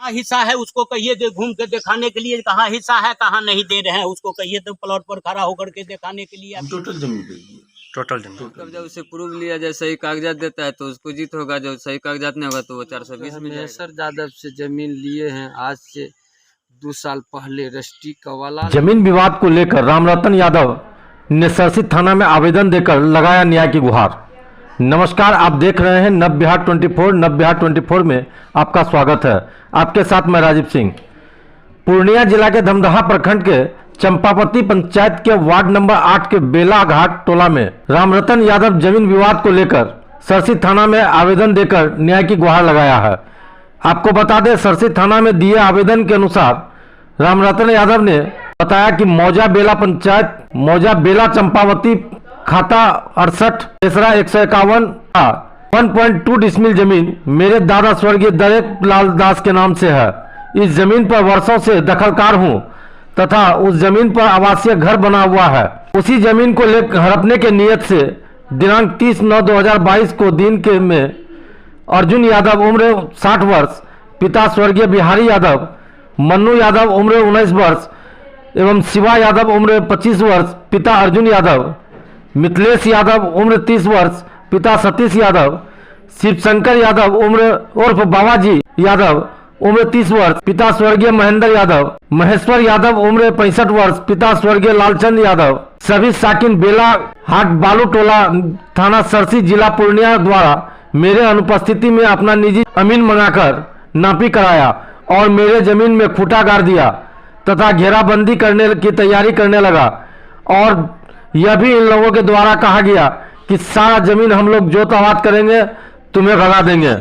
हिस्सा है उसको कहिए दे घूम के दिखाने के लिए, कहाँ हिस्सा है कहाँ नहीं दे रहे हैं उसको कहिए, तो प्लॉट पर खड़ा होकर के दिखाने के लिए। टोटल जमीन पे टोटल जमीन कब्जा उसे प्रूफ लिया जाए, सही कागजात देता है तो उसको जीत होगा, जो सही कागजात नहीं होगा तो वो 420 में जाएगा। महेश्वर यादव से जमीन लिए हैं आज से 2 साल पहले रष्टी कवाला। जमीन विवाद को लेकर रामरतन यादव ने सरसित थाना में आवेदन देकर लगाया न्याय की गुहार। नमस्कार, आप देख रहे हैं नव बिहार 24। नव बिहार 24 में आपका स्वागत है। आपके साथ मैं राजीव सिंह। पूर्णिया जिला के धमदाहा प्रखंड के चंपावती पंचायत के वार्ड नंबर 8 के बेला घाट टोला में रामरतन यादव जमीन विवाद को लेकर सरसित थाना में आवेदन देकर न्याय की गुहार लगाया है। आपको बता दें, सरसित थाना में दिए आवेदन के अनुसार रामरतन यादव ने बताया कि मौजा बेला पंचायत मौजा बेला चंपावती खाता 68 तेसरा 151 1.2 डिसमिल जमीन मेरे दादा स्वर्गीय दरेक लाल दास के नाम से है। इस जमीन पर वर्षों से दखलकार हूँ तथा उस जमीन पर आवासीय घर बना हुआ है। उसी जमीन को लेकर हड़पने के नियत से दिनांक 30/9/2022 को दिन के में अर्जुन यादव उम्र 60 वर्ष, पिता स्वर्गीय बिहारी यादव, मन्नू यादव उम्र 19 वर्ष एवं शिवा यादव उम्र 25 वर्ष, पिता अर्जुन यादव, मिथिलेश यादव उम्र 30 वर्ष, पिता सतीश यादव, शिवशंकर यादव उम्र उर्फ बाबाजी यादव उम्र 30 वर्ष, पिता स्वर्गीय महेंद्र यादव, महेश्वर यादव उम्र 65 वर्ष, पिता स्वर्गीय लालचंद यादव, सभी साकिन बेला हाट बालू टोला थाना सरसी जिला पूर्णिया द्वारा मेरे अनुपस्थिति में अपना निजी अमीन मंगाकर नापी कराया और मेरे जमीन में खूंटा गाड़ दिया तथा घेराबंदी करने की तैयारी करने लगा। और यह भी इन लोगों के द्वारा कहा गया कि सारा जमीन हम लोग जोतावाद करेंगे, तुम्हें भगा देंगे।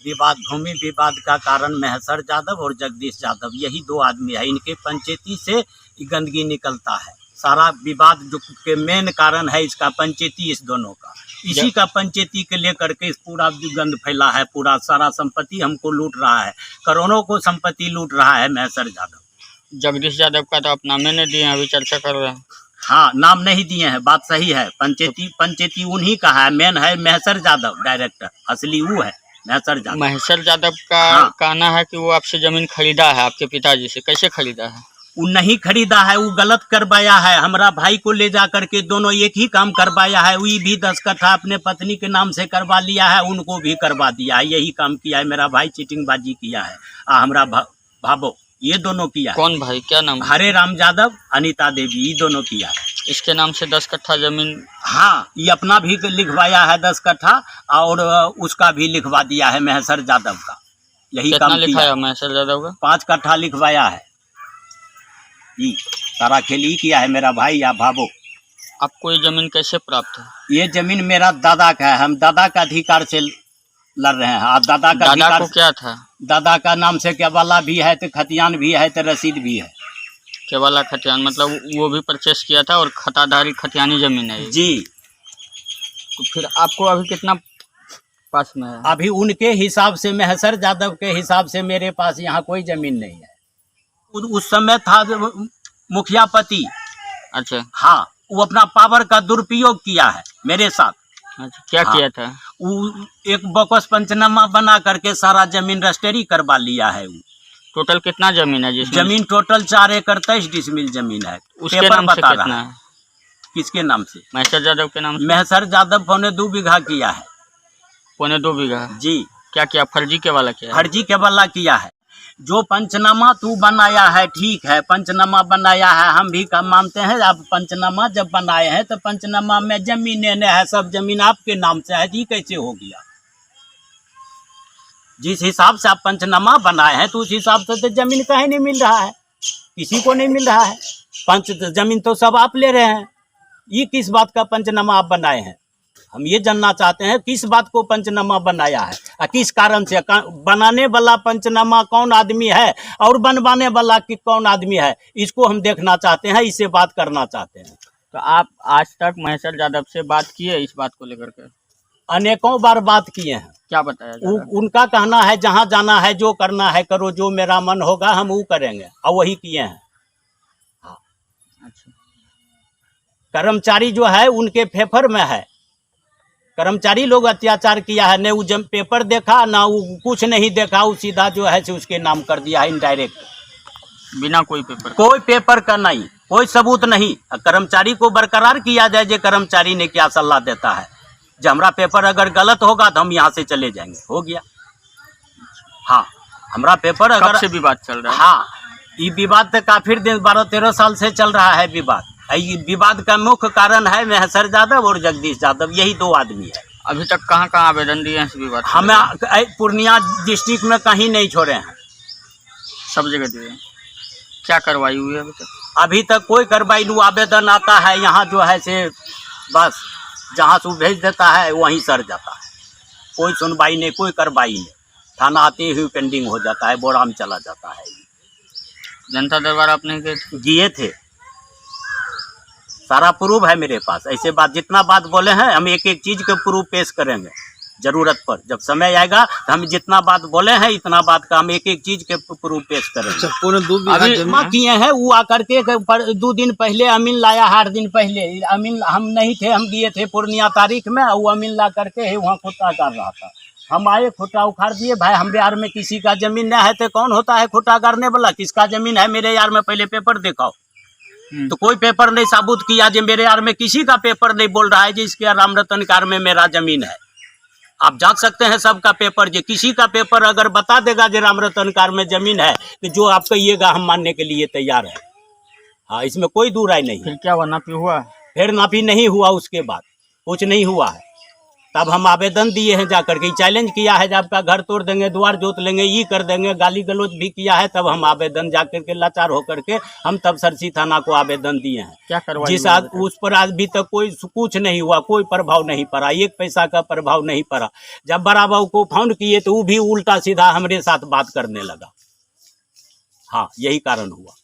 विवाद भूमि विवाद का कारण महेश्वर यादव और जगदीश यादव, यही 2 आदमी है। इनके पंचायती से गंदगी निकलता है। सारा विवाद जो के मेन कारण है इसका पंचायती, इस दोनों का, इसी का पंचायती के लेकर के पूरा गंद फैला है। पूरा सारा संपत्ति हमको लूट रहा है, करोड़ों को संपत्ति लूट रहा है महेश्वर यादव। जगदीश यादव का तो अपना मैंने दिए हैं, अभी चर्चा कर रहे हैं। हाँ, नाम नहीं दिए हैं, बात सही है। पंचायती उन्हीं का है, मेन है महेश्वर यादव, डायरेक्टर असली वो है महेश्वर यादव का कहना है कि वो आपसे जमीन खरीदा है आपके पिताजी से। कैसे खरीदा है? वो नहीं खरीदा है, वो गलत करवाया है। हमारा भाई को ले जा करके दोनों एक ही काम करवाया है। वही भी 10 कट्ठा अपने पत्नी के नाम से करवा लिया है, उनको भी करवा दिया है। यही काम किया है मेरा भाई, चीटिंगबाजी किया है। हमारा भाबो ये दोनों किया। कौन भाई, क्या नाम? हरे राम यादव, अनीता देवी, ये दोनों किया है। इसके नाम से 10 कट्ठा जमीन। हाँ, ये अपना भी लिखवाया है 10 कट्ठा और उसका भी लिखवा दिया है महेश्वर यादव का। यही काम लिखाया महेश्वर यादव का? 5 कट्ठा लिखवाया है। ये सारा खेल ही किया है मेरा भाई या भाबो। आपको ये जमीन कैसे प्राप्त है? ये जमीन मेरा दादा का है, हम दादा का अधिकार से लड़ रहे हैं। आप दादा का दादा को क्या था? दादा का नाम से केवाला भी है, तो खतियान भी है, तो रसीद भी है। केवाला खतियान मतलब वो भी परचेस किया था और खताधारी खतियानी जमीन है जी। तो फिर आपको अभी कितना पास में है? अभी उनके हिसाब से, महेश्वर यादव के हिसाब से मेरे पास यहाँ कोई जमीन नहीं है। उस समय था मुखिया पति। अच्छा। हाँ, वो अपना पावर का दुरुपयोग किया है मेरे साथ। अच्छा, क्या किया था? वो एक बोकस पंचनामा बना करके सारा जमीन रजिस्ट्री करवा लिया है। वो टोटल कितना जमीन है? जमीन टोटल 4 एकड़ 23 डिसमिल जमीन है। उसके नाम से कितना है? किसके नाम से? महेश्वर यादव के नाम से। महेश्वर यादव 2.25 बीघा किया है। 2.25 बीघा जी। क्या किया? फर्जी केवाला किया? फर्जी केवाला किया है। जो पंचनामा तू बनाया है, ठीक है, पंचनामा बनाया है, हम भी मानते हैं। आप पंचनामा जब बनाए हैं तो पंचनामा में जमीनें ने है, सब जमीन आपके नाम से है। जी कैसे हो गया? जिस हिसाब से आप पंचनामा बनाए हैं तो उस हिसाब से तो जमीन कहीं नहीं मिल रहा है, किसी को नहीं मिल रहा है। जमीन तो सब आप ले रहे हैं। ये किस बात का पंचनामा आप बनाए हैं? हम ये जानना चाहते हैं, किस बात को पंचनामा बनाया है और किस कारण से? बनाने वाला पंचनामा कौन आदमी है और बनवाने वाला कौन आदमी है, इसको हम देखना चाहते हैं, इससे बात करना चाहते हैं। तो आप आज तक महेश्वर यादव से बात किए इस बात को लेकर के? अनेकों बार बात किए हैं। क्या बताया? उनका कहना है जहाँ जाना है, जो करना है करो, जो मेरा मन होगा हम वो करेंगे, और वही किए हैं। हाँ। अच्छा। कर्मचारी जो है उनके फेफर में है। कर्मचारी लोग अत्याचार किया है, न वो जब पेपर देखा ना वो कुछ नहीं देखा, वो सीधा जो है से उसके नाम कर दिया है इनडायरेक्ट, बिना कोई पेपर। कोई पेपर का नहीं, कोई सबूत नहीं। कर्मचारी को बरकरार किया जाए, जो कर्मचारी ने क्या सलाह देता है, जब हमारा पेपर अगर गलत होगा तो हम यहाँ से चले जाएंगे, हो गया। हाँ, हमारा पेपर कब अगर से विवाद चल रहा है? हाँ, ये विवाद तो काफी दिन 12-13 साल से चल रहा है विवाद। ये विवाद का मुख्य कारण है महसर यादव और जगदीश यादव, यही दो आदमी है। अभी तक कहाँ कहाँ आवेदन दिए हैं इस विवाद? हमें पूर्णिया डिस्ट्रिक्ट में कहीं नहीं छोड़े हैं, सब जगह दिए हैं। क्या कार्रवाई हुई है अभी तक? अभी तक कोई कार्रवाई नहीं। आवेदन आता है यहाँ जो है से बस जहाँ से भेज देता है वहीं सर जाता है, कोई सुनवाई नहीं, कोई कार्रवाई नहीं। थाना आते ही पेंडिंग हो जाता है, बोरा में चला जाता है। जनता दरबार आपने किए थे, सारा प्रूफ है मेरे पास। ऐसे बात जितना बात बोले हैं हम एक एक चीज के प्रूफ पेश करेंगे जरूरत पर। जब समय आएगा तो हम जितना बात बोले हैं इतना बात का हम एक एक चीज के प्रूफ पेश करेंगे। अभी जमा किए हैं वो आकर के 2 दिन पहले अमीन लाया, 8 दिन पहले अमीन हम नहीं थे, हम दिए थे पूर्णिया तारीख में, वो अमीन ला करके वहाँ खुट्टा कर रहा था। हम आए, खुट्टा उखाड़ दिए। भाई हम यार में किसी का जमीन नहीं है तो कौन होता है खुट्टा गाड़ने वाला, किसका जमीन है मेरे यार में, पहले पेपर दिखाओ। तो कोई पेपर नहीं साबुत किया, जो मेरे यार में किसी का पेपर नहीं बोल रहा है जिसके राम रतन कार में मेरा जमीन है। आप जांच सकते हैं सबका पेपर, जो किसी का पेपर अगर बता देगा जो राम रतन कार में जमीन है तो जो आप कहिएगा हम मानने के लिए तैयार है। हाँ, इसमें कोई दूर राय नहीं। फिर क्या हुआ, नापी हुआ? फिर नापी नहीं हुआ, उसके बाद कुछ नहीं हुआ है। तब हम आवेदन दिए हैं जाकर के, चैलेंज किया है, जब आपका घर तोड़ देंगे, द्वार जोत लेंगे, ये कर देंगे, गाली गलौज भी किया है। तब हम आवेदन जाकर के लाचार होकर के हम तब सरसी थाना को आवेदन दिए हैं। क्या कार्रवाई जिस उस पर आज भी तक कोई कुछ नहीं हुआ, कोई प्रभाव नहीं पड़ा, 1 पैसा का प्रभाव नहीं पड़ा। जब बड़ा बाबू को फोन किए तो वो भी उल्टा सीधा हमारे साथ बात करने लगा। हाँ, यही कारण हुआ।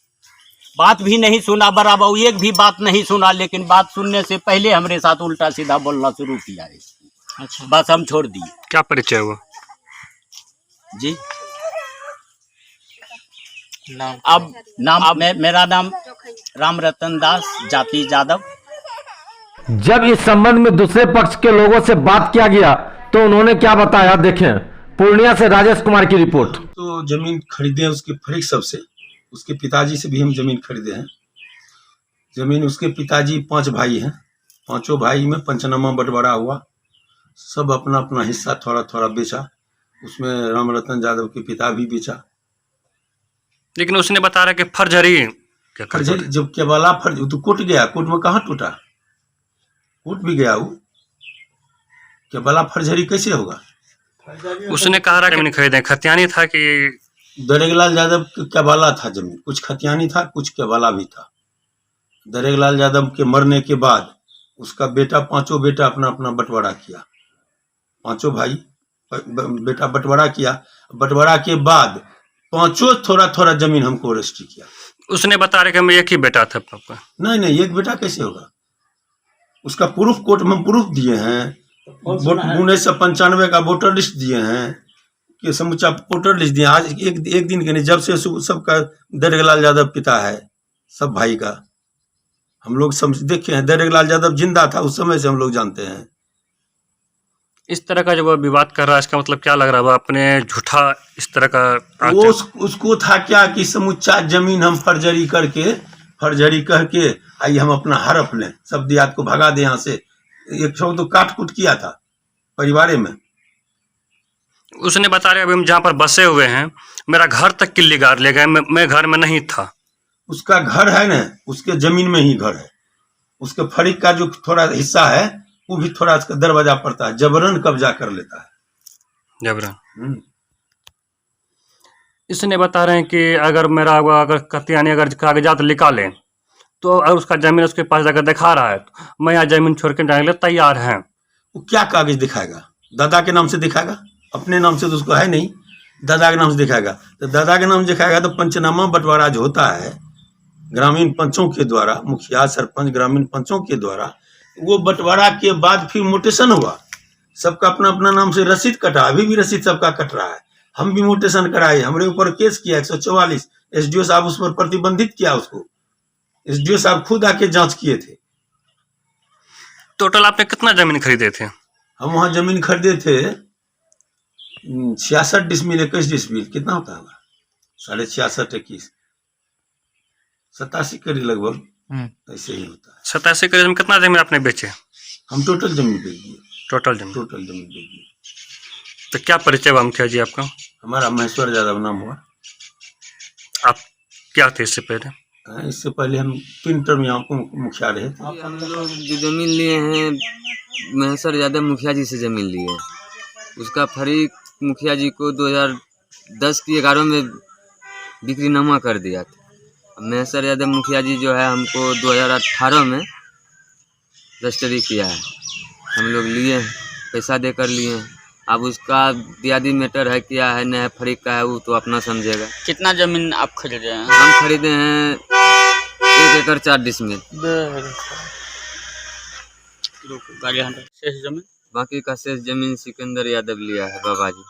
बात भी नहीं सुना बड़ा बाबू, एक भी बात नहीं सुना, लेकिन बात सुनने से पहले हमारे साथ उल्टा सीधा बोलना शुरू किया है। अच्छा, बस हम छोड़ दिए। क्या परिचय हुआ जी? नाम? अब मेरा नाम राम रतन दास, जाति यादव। जब इस संबंध में दूसरे पक्ष के लोगों से बात किया गया तो उन्होंने क्या बताया, देखें। पूर्णिया से राजेश कुमार की रिपोर्ट। तो जमीन खरीदे हैं उसके फरीक सबसे, उसके पिताजी से भी हम जमीन खरीदे हैं। जमीन उसके पिताजी 5 भाई हैं, 5 भाई में पंचनामा बंटवारा हुआ, सब अपना अपना हिस्सा थोड़ा थोड़ा बेचा। उसमें राम रतन यादव के पिता भी बेचा। लेकिन उसने बता रहा कि फर्जरी क्या फर्जरी जब केवला फर्ज तो कोर्ट गया, कोर्ट में कहाँ टूटा, कोर्ट भी गया। वो केवला फर्जरी कैसे होगा? उसने कहा रहा कि खरीदे, खतियानी था कि दरेगलाल यादव केवला था जमीन, कुछ खतियानी था, कुछ केवला भी था। दरेगलाल यादव के मरने के बाद उसका बेटा, 5 बेटा अपना अपना बंटवारा किया, 5 भाई बेटा बंटवारा किया। बंटवारा के बाद 5 थोड़ा थोड़ा जमीन हमको रजिस्ट्री किया। उसने बता रहे कि मैं एक ही बेटा था पापा। नहीं, एक बेटा कैसे होगा? उसका प्रूफ कोर्ट में प्रूफ दिए हैं, 1995 का वोटर लिस्ट दिए हैं, कि समूचा वोटर लिस्ट दिए। आज एक दिन के नहीं, जब से सबका दरेगलाल यादव पिता है, सब भाई का हम लोग देखे हैं। दरेगलाल यादव जिंदा था उस समय से हम लोग जानते हैं। इस तरह का जब वो विवाद कर रहा है, इसका मतलब क्या लग रहा है? वो अपने झूठा इस तरह का वो उसको था क्या कि समूचा जमीन हम फर्जरी कह के आइए हम अपना हड़प लें, सब देहात को भगा दे यहाँ से। एक शब्द तो काट कूट किया था परिवार में। उसने बता रहे अभी हम जहाँ पर बसे हुए हैं, मेरा घर तक किल्ली गाड़ ले गए, मैं घर में नहीं था। उसका घर है ना, उसके जमीन में ही घर है। उसके फरीक का जो थोड़ा हिस्सा है वो भी थोड़ा उसका दरवाजा पड़ता है, जबरन कब्जा कर लेता है, जबरन। इसने बता रहे हैं कि अगर कतियानी अगर कागजात निकाले तो अगर उसका जमीन उसके पास जाकर दिखा रहा है तो मैं यहाँ जमीन छोड़ के जाने के लिए तैयार है। वो क्या कागज दिखाएगा? दादा के नाम से दिखाएगा, अपने नाम से तो उसको है नहीं, दादा के नाम से दिखाएगा। तो दादा के नाम से दिखाएगा तो पंचनामा बंटवारा जो होता है ग्रामीण पंचों के द्वारा, मुखिया सरपंच ग्रामीण पंचों के द्वारा, वो बंटवारा के बाद फिर मोटेशन हुआ, सबका अपना अपना नाम से रसीद कटा। अभी भी रसीद सबका कट रहा है। हम भी मोटेशन कराए, हमारे ऊपर केस किया 144, एसडीओ साहब उस पर प्रतिबंधित किया उसको, एसडीओ साहब खुद आके जांच किए थे। टोटल आपने कितना जमीन खरीदे थे? हम वहाँ जमीन खरीदे थे 66 डिसमिल 21 डिसमिल कितना होता होगा 66.5 21 87 करीब लगभग ऐसे ही होता है। 87 करीब में कितना जमीन आपने बेचे? हम टोटल जमीन बेच दिए, टोटल जमीन। टोटल जमीन बेच दिए। तो क्या परिचय हुआ मुखिया जी आपका? हमारा महेश्वर यादव नाम हुआ। आप क्या थे इससे पहले? इससे पहले हम 3 टर्म यहाँ को मुखिया रहे थे। हम लोग जो जमीन लिए हैं महेश्वर यादव मुखिया जी से जमीन लिए हैं। उसका फरीक मुखिया जी को 2010 की 11 में बिक्रीनामा कर दिया था। महेश्वर यादव मुखिया जी जो है हमको 2018 में रजिस्ट्री किया है, हम लोग लिए हैं, पैसा देकर लिए हैं। अब उसका दियादी मैटर है क्या है न है फरीक का है वो तो अपना समझेगा। कितना जमीन आप खरीदे हैं? हम खरीदे हैं 1 एकड़ 4 डिसमिल। शेष जमीन बाकी का शेष जमीन सिकंदर यादव लिया है बाबा जी।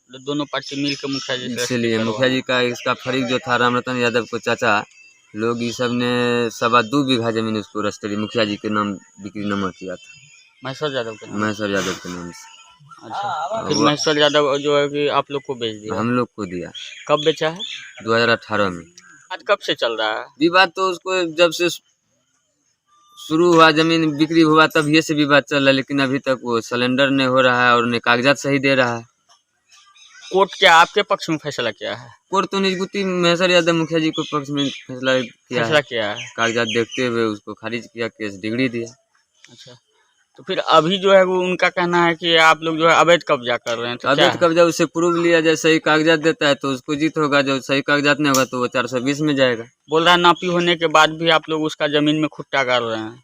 तो दोनों पार्टी मिल के मुखिया जी से इसीलिए मुखिया जी का इसका फरीक जो था रामरतन यादव को चाचा लोग ये सब ने 2.25 बीघा जमीन उसको रजिस्ट्री मुखिया जी के नाम बिक्रीनामा किया था महेश्वर यादव के नाम। महेश्वर यादव के नाम से। अच्छा, फिर महेश्वर यादव जो है कि आप लोग को बेच दिया? हम लोग को दिया। कब बेचा है? 2018 में। आज कब से चल रहा है विवाद? तो उसको जब से शुरू हुआ जमीन बिक्री हुआ तब ये से विवाद चल रहा है, लेकिन अभी तक वो सिलेंडर नहीं हो रहा है और न कागजात सही दे रहा है। कोर्ट क्या आपके पक्ष में फैसला किया है? कोर्ट तो निजगुती महेश्वर यादव मुखिया जी को पक्ष में फैसला किया है। कागजात देखते हुए उसको खारिज किया, केस डिग्री दिया। अच्छा, तो फिर अभी जो है वो उनका कहना है कि आप लोग जो है अवैध कब्जा कर रहे हैं। तो अवैध कब्जा उससे प्रूफ लिया जाए, सही कागजात देता है तो उसको जीत होगा, जो सही कागजात नहीं होगा तो वो 420 में जाएगा। बोल रहा है नापी होने के बाद भी आप लोग उसका जमीन में खुट्टा गाड़ रहे हैं।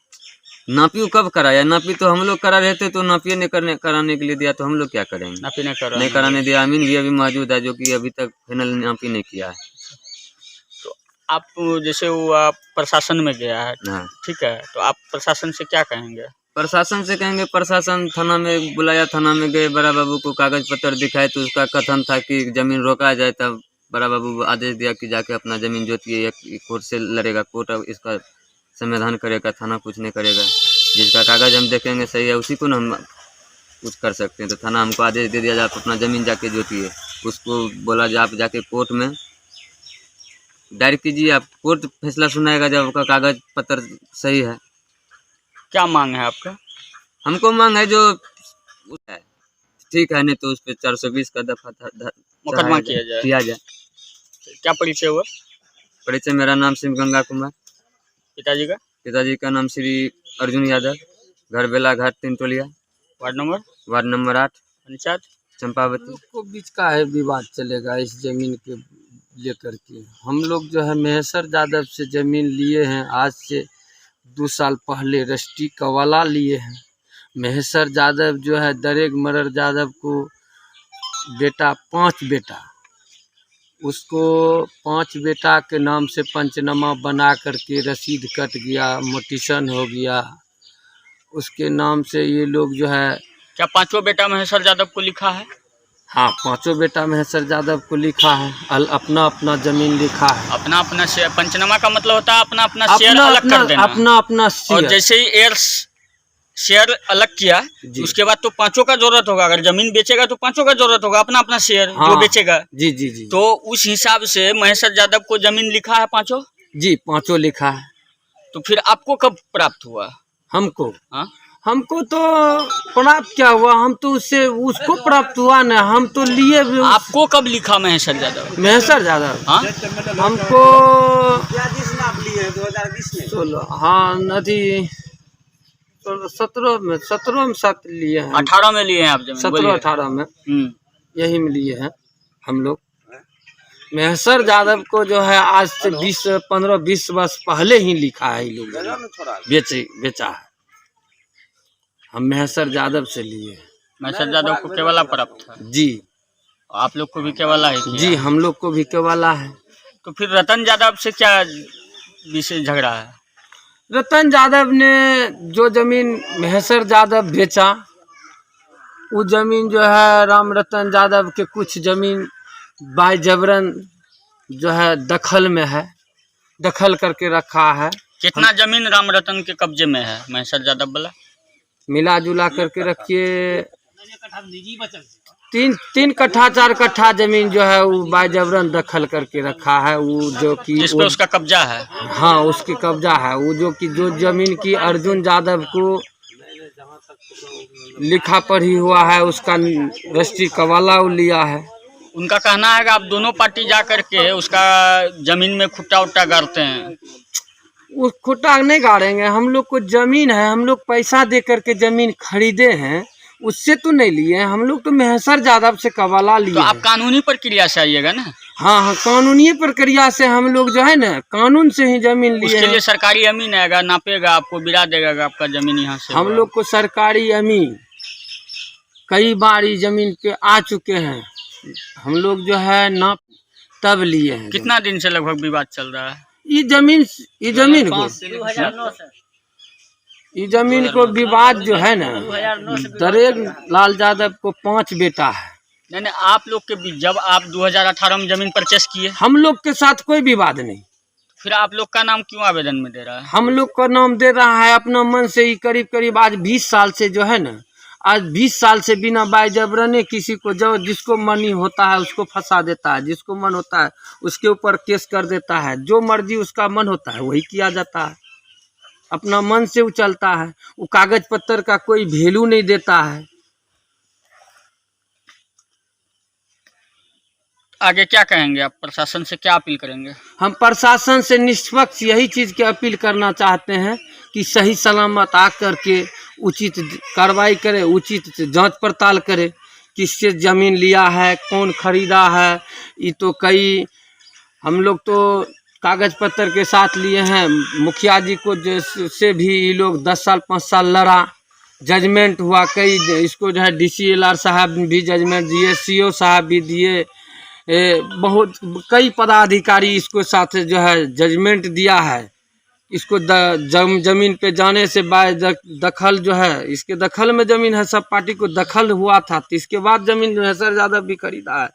नापी कब कराया? नापी तो हम लोग करा रहे थे, तो नापी ने कराने के लिए दिया तो हम लोग क्या करेंगे? नापी नहीं कराने दिया। अमीन भी अभी मौजूद है जो कि अभी तक फाइनल नापी नहीं किया है। तो आप जैसे वो आप प्रशासन में गया है, हाँ ठीक है, तो आप प्रशासन से क्या कहेंगे? प्रशासन से कहेंगे, प्रशासन थाना में बुलाया, थाना में गए, बड़ा बाबू को कागज पत्र दिखाए तो उसका कथन था कि जमीन रोका जाए। तब बड़ा बाबू आदेश दिया कि जाके अपना जमीन जोतिए, कोर्ट से लड़ेगा, कोर्ट इसका समाधान करेगा, थाना कुछ नहीं करेगा। जिसका कागज हम देखेंगे सही है उसी को ना हम कुछ कर सकते हैं। तो थाना हमको आदेश दे दिया जाए आप अपना जमीन जाके जोतिए। उसको बोला जाए आप जाके कोर्ट में दायर कीजिए, आप कोर्ट फैसला सुनाएगा जब आपका कागज पत्र सही है। क्या मांग है आपका? हमको मांग है जो ठीक है, नहीं तो उस पर 420 का दफा मुकदमा किया जाए। क्या परिचय हुआ? परिचय मेरा नाम सिंह गंगा कुमार। पिताजी का नाम श्री अर्जुन यादव, घर बेला घाट 3 टोलिया, वार्ड नंबर 8, पंचायत चंपावती। को बीच का है विवाद चलेगा इस जमीन के लेकर के। हम लोग जो है महेश्वर यादव से जमीन लिए हैं, आज से 2 साल पहले रजिस्ट्री कवाला लिए हैं। महेश्वर यादव जो है दरेग मरर यादव को बेटा 5 बेटा, उसको 5 बेटा के नाम से पंचनामा बना करके रसीद कट गया, मोटिशन हो गया, उसके नाम से ये लोग जो है। क्या 5 बेटा महेश्वर यादव को लिखा है? हाँ, 5 बेटा महेश्वर यादव को लिखा है, अपना अपना जमीन लिखा है। अपना अपना शेयर, पंचनामा का मतलब होता है अपना अपना शेयर अलग कर देना। अपना अपना शेयर। और जैसे ही एयर्स शेयर अलग किया उसके बाद तो 5 का जरूरत होगा। अगर जमीन बेचेगा तो 5 का जरूरत होगा, अपना अपना शेयर। हाँ, जो बेचेगा। जी। तो उस हिसाब से महेश्वर यादव को जमीन लिखा है 5? जी, 5 लिखा है। तो फिर आपको कब प्राप्त हुआ? हमको? हाँ, हमको तो प्राप्त क्या हुआ, हम तो उसको प्राप्त हुआ ना, हम तो लिए। आपको कब लिखा महेश्वर यादव? महेश्वर यादव? हाँ, हमको 2016। हाँ, नदी 17 में 7 लिए हैं। 18 में लिए हैं आप जमीन? 17-18 में यही में लिए हैं हम लोग। महेश्वर यादव को जो है आज से 15-20 वर्ष पहले ही लिखा है, ये लोग बेचा है। हम महेश्वर यादव से लिए। महेश्वर यादव को केवला प्राप्त था? जी। आप लोग को भी केवला है? जी, हम लोग को भी केवला है। तो फिर रतन यादव से क्या विशेष झगड़ा है? रतन यादव ने जो जमीन महेश्वर यादव बेचा, वो जमीन जो है राम रतन यादव के कुछ जमीन बाय जबरन जो है दखल में है, दखल करके रखा है। कितना जमीन राम रतन के कब्जे में है महेश्वर यादव वाला? मिला जुला करके रखिए 3 कट्ठा 4 कट्ठा जमीन जो है वो बाजबरन दखल करके रखा है। वो जो कि जिस पे उसका कब्जा है। हाँ उसकी कब्जा है। वो जो कि जो जमीन की अर्जुन यादव को लिखा पढ़ी हुआ है उसका रजिस्ट्री कवाला वो लिया है। उनका कहना है कि आप दोनों पार्टी जा करके उसका जमीन में खुट्टा उट्टा गाड़ते हैं। उस खुट्टा नहीं गाड़ेंगे, हम लोग को जमीन है, हम लोग पैसा दे करके जमीन खरीदे हैं, उससे तो नहीं लिए। हम लोग तो महेश्वर यादव से कवाला लिए। तो आप कानूनी प्रक्रिया से आइएगा ना। हाँ हाँ कानूनी प्रक्रिया से हम लोग जो है ना कानून से ही जमीन लिए उसके हैं। लिए सरकारी अमीन आएगा, नापेगा, आपको बिरा देगा कि आपका जमीन यहाँ से। हम लोग को सरकारी अमीन कई बार ये जमीन पे आ चुके हैं। हम लोग जो है नाप तब लिए हैं। कितना दिन से लगभग विवाद चल रहा है? ये जमीन को विवाद जो है ना, दरेग लाल यादव को 5 बेटा है। नहीं, आप लोग के बीच जब आप 2018 में जमीन परचेस किए, हम लोग के साथ कोई विवाद नहीं। फिर आप लोग का नाम क्यों आवेदन में दे रहा है? हम लोग का नाम दे रहा है अपना मन से ही। करीब करीब आज 20 साल से जो है ना, आज 20 साल से बिना बाइजबरने किसी को जो जिसको मन होता है उसको फंसा देता है, जिसको मन होता है उसके ऊपर केस कर देता है। जो मर्जी उसका मन होता है वही किया जाता है। अपना मन से वो चलता है। वो कागज पत्तर का कोई वैल्यू नहीं देता है। आगे क्या कहेंगे आप? प्रशासन से क्या अपील करेंगे? हम प्रशासन से निष्पक्ष यही चीज़ की अपील करना चाहते हैं कि सही सलामत आ करके उचित कार्रवाई करे, उचित जांच पड़ताल करे, किससे ज़मीन लिया है, कौन खरीदा है। ये तो कई हम लोग तो कागज पत्तर के साथ लिए हैं। मुखिया जी को से भी ये लोग 10 साल 5 साल लड़ा, जजमेंट हुआ। कई इसको जो है DCLR साहब भी जजमेंट दिए, CO साहब भी दिए, बहुत कई पदाधिकारी इसको साथ जो है जजमेंट दिया है। इसको जमीन पे जाने से दखल जो है, इसके दखल में जमीन है, सब पार्टी को दखल हुआ था। तो इसके बाद जमीन महेश्वर यादव भी खरीदा है।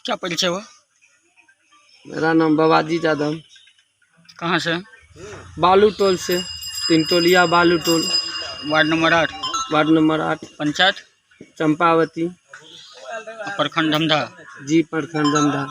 क्या परिचय हुआ? मेरा नाम बाबाजी यादव। कहाँ से? बालू टोल से, 3 टोलिया बालू toll, ward number 8। Ward number 8, panchayat Champavati, प्रखंड धमधा। जी प्रखंड धमधा।